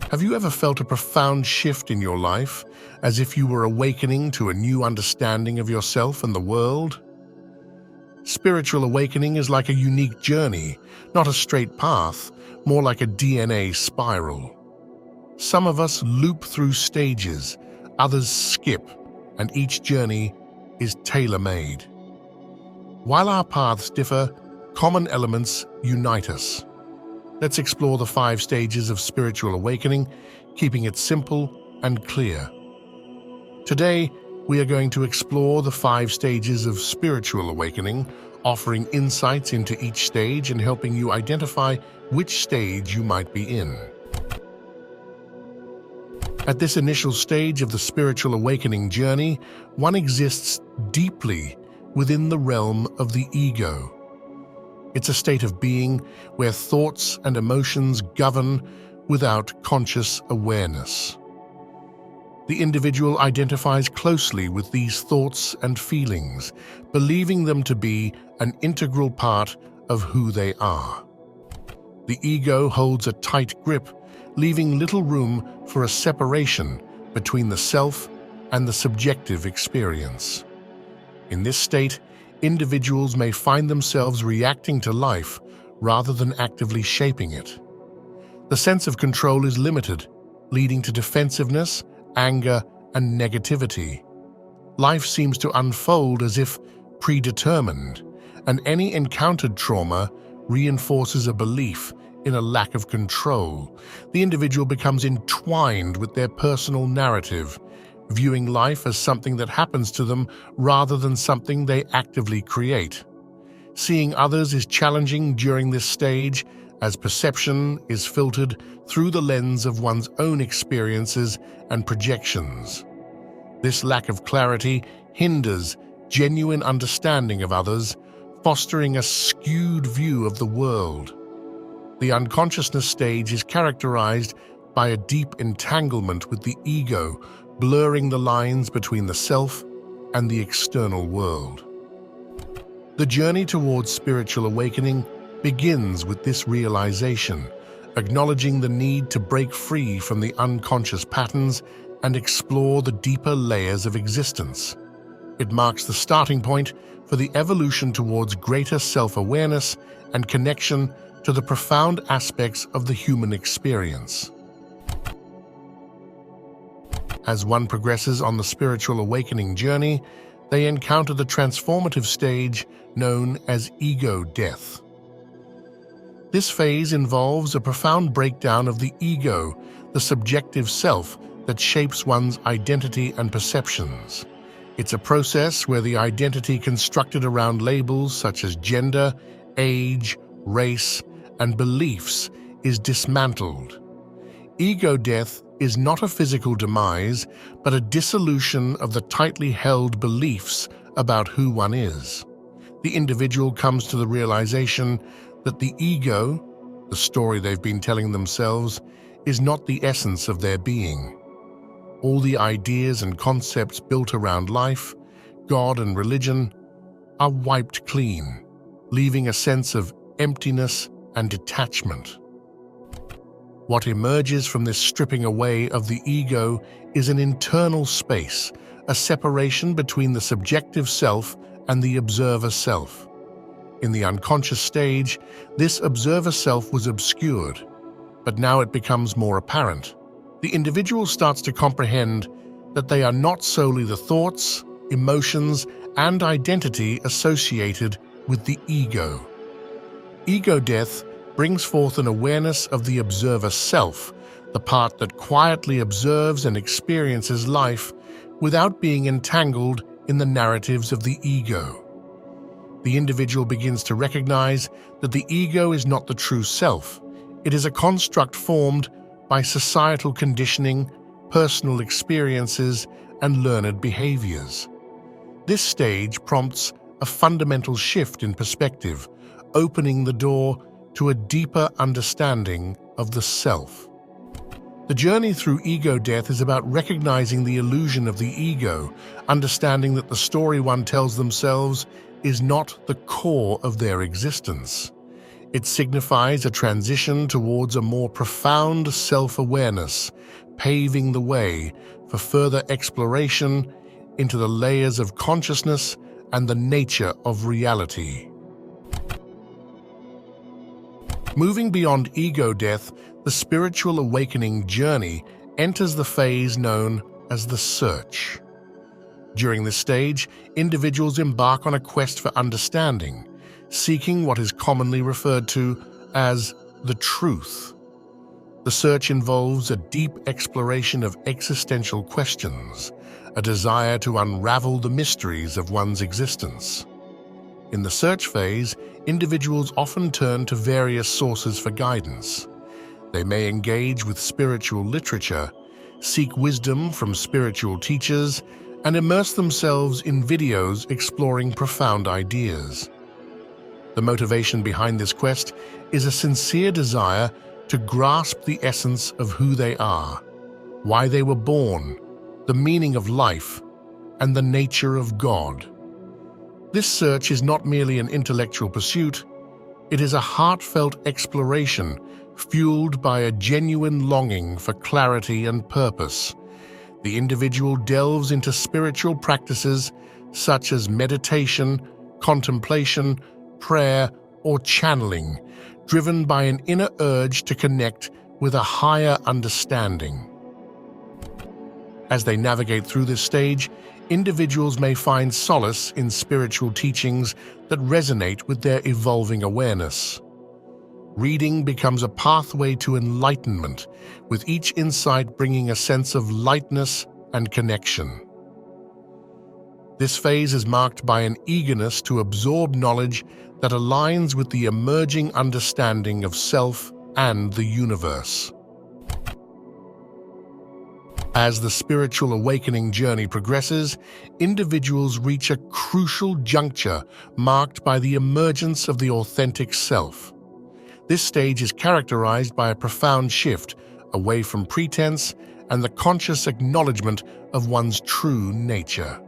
Have you ever felt a profound shift in your life, as if you were awakening to a new understanding of yourself and the world? Spiritual awakening is like a unique journey, not a straight path, more like a DNA spiral. Some of us loop through stages, others skip, and each journey is tailor-made. While our paths differ, common elements unite us. Let's explore the 5 stages of spiritual awakening, keeping it simple and clear. Today, we are going to explore the 5 stages of spiritual awakening, offering insights into each stage and helping you identify which stage you might be in. At this initial stage of the spiritual awakening journey, one exists deeply within the realm of the ego. It's a state of being where thoughts and emotions govern without conscious awareness. The individual identifies closely with these thoughts and feelings, believing them to be an integral part of who they are. The ego holds a tight grip, leaving little room for a separation between the self and the subjective experience. In this state, individuals may find themselves reacting to life rather than actively shaping it. The sense of control is limited, leading to defensiveness, anger, and negativity. Life seems to unfold as if predetermined, and any encountered trauma reinforces a belief in a lack of control. The individual becomes entwined with their personal narrative, viewing life as something that happens to them rather than something they actively create. Seeing others is challenging during this stage, as perception is filtered through the lens of one's own experiences and projections. This lack of clarity hinders genuine understanding of others, fostering a skewed view of the world. The unconsciousness stage is characterized by a deep entanglement with the ego, blurring the lines between the self and the external world. The journey towards spiritual awakening begins with this realization, acknowledging the need to break free from the unconscious patterns and explore the deeper layers of existence. It marks the starting point for the evolution towards greater self-awareness and connection to the profound aspects of the human experience. As one progresses on the spiritual awakening journey, they encounter the transformative stage known as ego death. This phase involves a profound breakdown of the ego, the subjective self that shapes one's identity and perceptions. It's a process where the identity constructed around labels such as gender, age, race, and beliefs is dismantled. Ego death is not a physical demise, but a dissolution of the tightly held beliefs about who one is. The individual comes to the realization that the ego, the story they've been telling themselves, is not the essence of their being. All the ideas and concepts built around life, God and religion, are wiped clean, leaving a sense of emptiness and detachment. What emerges from this stripping away of the ego is an internal space, a separation between the subjective self and the observer self. In the unconscious stage, this observer self was obscured, but now it becomes more apparent. The individual starts to comprehend that they are not solely the thoughts, emotions, and identity associated with the ego. Ego death brings forth an awareness of the observer self, the part that quietly observes and experiences life without being entangled in the narratives of the ego. The individual begins to recognize that the ego is not the true self. It is a construct formed by societal conditioning, personal experiences, and learned behaviors. This stage prompts a fundamental shift in perspective, opening the door to a deeper understanding of the self. The journey through ego death is about recognizing the illusion of the ego, understanding that the story one tells themselves is not the core of their existence. It signifies a transition towards a more profound self-awareness, paving the way for further exploration into the layers of consciousness and the nature of reality. Moving beyond ego death, the spiritual awakening journey enters the phase known as the search. During this stage, individuals embark on a quest for understanding, seeking what is commonly referred to as the truth. The search involves a deep exploration of existential questions, a desire to unravel the mysteries of one's existence. In the search phase, individuals often turn to various sources for guidance. They may engage with spiritual literature, seek wisdom from spiritual teachers, and immerse themselves in videos exploring profound ideas. The motivation behind this quest is a sincere desire to grasp the essence of who they are, why they were born, the meaning of life, and the nature of God. This search is not merely an intellectual pursuit, it is a heartfelt exploration fueled by a genuine longing for clarity and purpose. The individual delves into spiritual practices such as meditation, contemplation, prayer, or channeling, driven by an inner urge to connect with a higher understanding. As they navigate through this stage, individuals may find solace in spiritual teachings that resonate with their evolving awareness. Reading becomes a pathway to enlightenment, with each insight bringing a sense of lightness and connection. This phase is marked by an eagerness to absorb knowledge that aligns with the emerging understanding of self and the universe. As the spiritual awakening journey progresses, individuals reach a crucial juncture marked by the emergence of the authentic self. This stage is characterized by a profound shift away from pretense and the conscious acknowledgement of one's true nature.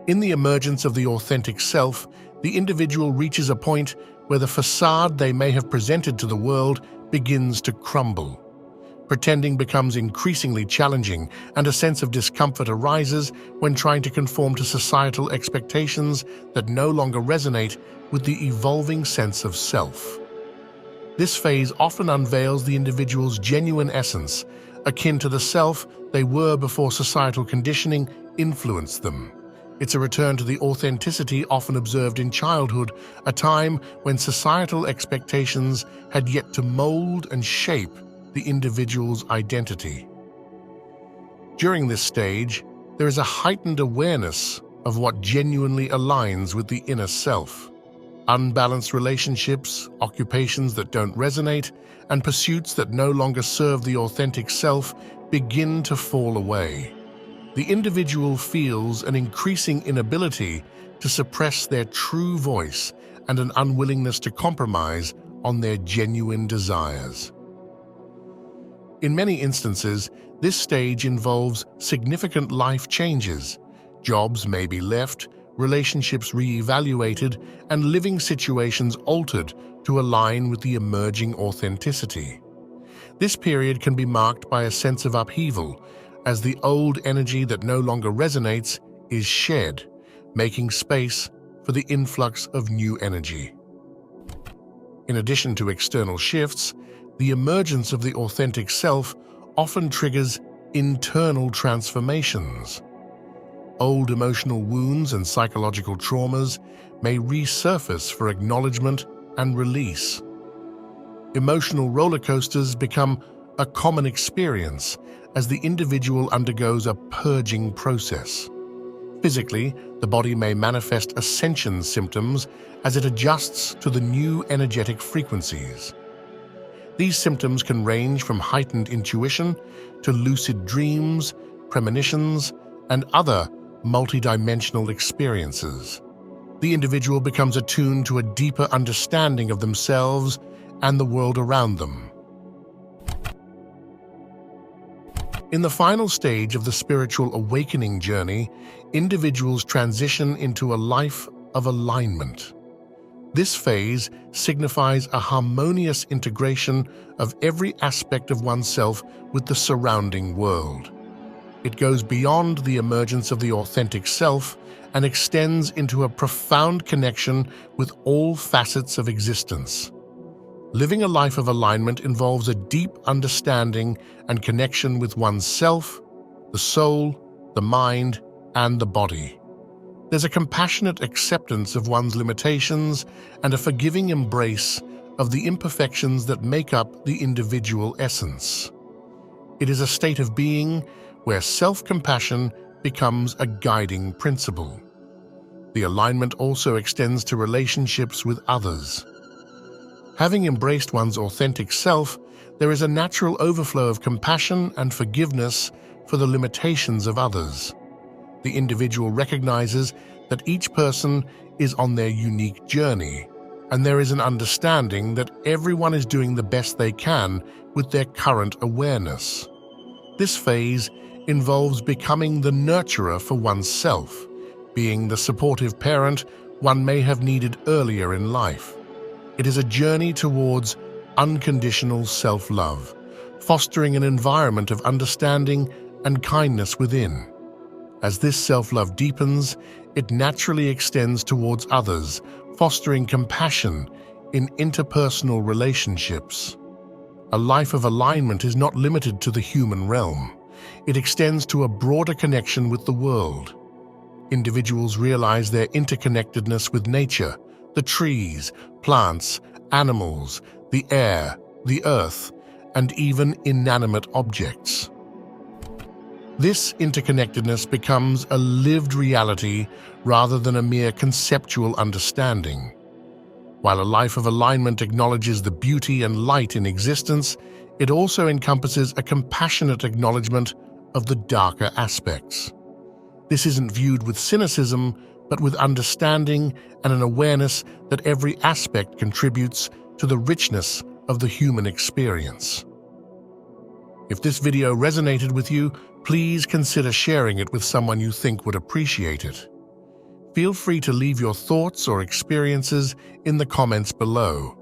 In the emergence of the authentic self, the individual reaches a point where the facade they may have presented to the world begins to crumble. Pretending becomes increasingly challenging, and a sense of discomfort arises when trying to conform to societal expectations that no longer resonate with the evolving sense of self. This phase often unveils the individual's genuine essence, akin to the self they were before societal conditioning influenced them. It's a return to the authenticity often observed in childhood, a time when societal expectations had yet to mold and shape the individual's identity. During this stage, there is a heightened awareness of what genuinely aligns with the inner self. Unbalanced relationships, occupations that don't resonate, and pursuits that no longer serve the authentic self begin to fall away. The individual feels an increasing inability to suppress their true voice and an unwillingness to compromise on their genuine desires. In many instances, this stage involves significant life changes. Jobs may be left, relationships re-evaluated, and living situations altered to align with the emerging authenticity. This period can be marked by a sense of upheaval, as the old energy that no longer resonates is shed, making space for the influx of new energy. In addition to external shifts, the emergence of the authentic self often triggers internal transformations. Old emotional wounds and psychological traumas may resurface for acknowledgement and release. Emotional roller coasters become a common experience as the individual undergoes a purging process. Physically, the body may manifest ascension symptoms as it adjusts to the new energetic frequencies. These symptoms can range from heightened intuition to lucid dreams, premonitions, and other multidimensional experiences. The individual becomes attuned to a deeper understanding of themselves and the world around them. In the final stage of the spiritual awakening journey, individuals transition into a life of alignment. This phase signifies a harmonious integration of every aspect of oneself with the surrounding world. It goes beyond the emergence of the authentic self and extends into a profound connection with all facets of existence. Living a life of alignment involves a deep understanding and connection with oneself, the soul, the mind, and the body. There's a compassionate acceptance of one's limitations and a forgiving embrace of the imperfections that make up the individual essence. It is a state of being where self-compassion becomes a guiding principle. The alignment also extends to relationships with others. Having embraced one's authentic self, there is a natural overflow of compassion and forgiveness for the limitations of others. The individual recognizes that each person is on their unique journey, and there is an understanding that everyone is doing the best they can with their current awareness. This phase involves becoming the nurturer for oneself, being the supportive parent one may have needed earlier in life. It is a journey towards unconditional self-love, fostering an environment of understanding and kindness within. As this self-love deepens, it naturally extends towards others, fostering compassion in interpersonal relationships. A life of alignment is not limited to the human realm. It extends to a broader connection with the world. Individuals realize their interconnectedness with nature, the trees, plants, animals, the air, the earth, and even inanimate objects. This interconnectedness becomes a lived reality rather than a mere conceptual understanding. While a life of alignment acknowledges the beauty and light in existence, it also encompasses a compassionate acknowledgement of the darker aspects. This isn't viewed with cynicism, but with understanding and an awareness that every aspect contributes to the richness of the human experience. If this video resonated with you, please consider sharing it with someone you think would appreciate it. Feel free to leave your thoughts or experiences in the comments below.